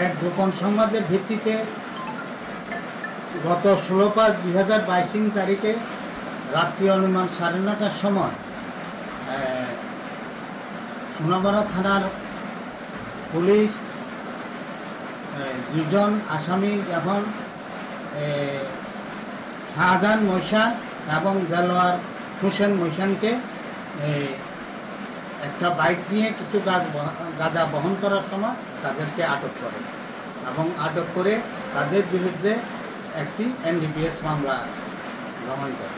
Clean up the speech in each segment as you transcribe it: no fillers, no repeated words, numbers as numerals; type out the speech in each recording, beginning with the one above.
এক গোপন সংবাদের ভিত্তিতে গত 16/5/2022 তারিখে রাত্রি অনুমান 9:30টার সময় সোনামুড়া থানার পুলিশ দুজন আসামি যখন শাহজাহান মৈশান এবং দেলোয়ার হোসেন মৈশানকে একটা বাইক নিয়ে কিছু গাঁজা বহন করার সময় তাদেরকে আটক করে এবং আটক করে তাদের বিরুদ্ধে একটি এনডিপিএস মামলা গ্রহণ করে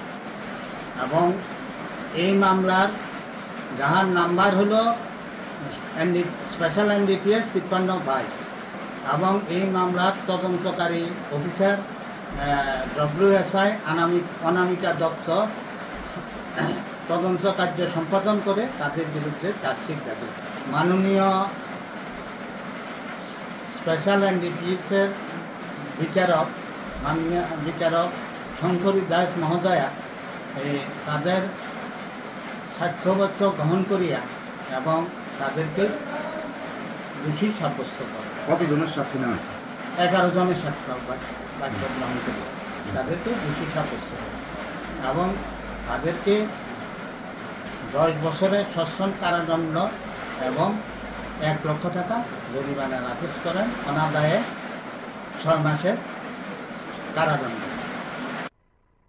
এবং এই মামলার যাহার নাম্বার হলো স্পেশাল এনডিপিএস 53/22 এবং এই মামলার তদন্তকারী অফিসার WSI অনামিকা দত্ত তদন্ত কার্য সম্পাদন করে তাদের বিরুদ্ধে চার্জশিট দাবি। মাননীয় স্পেশাল এনডিপিএসের বিচারক শঙ্করী দাস মহোদয়া তাদের সাক্ষ্যবাক্য গ্রহণ করিয়া এবং তাদেরকে দোষী সাব্যস্ত করে। কতজনের সাক্ষী নেওয়া আছে? 11 জনের সাক্ষ্য বাক্য গ্রহণ করিয়া তাদেরকে দোষী সাব্যস্ত করে এবং তাদেরকে 10 বছরের সশ্রম কারাদণ্ড এবং 1 লক্ষ টাকা জরিমানার আদেশ করেন, অনাদায়ে 6 মাসের কারাদণ্ড।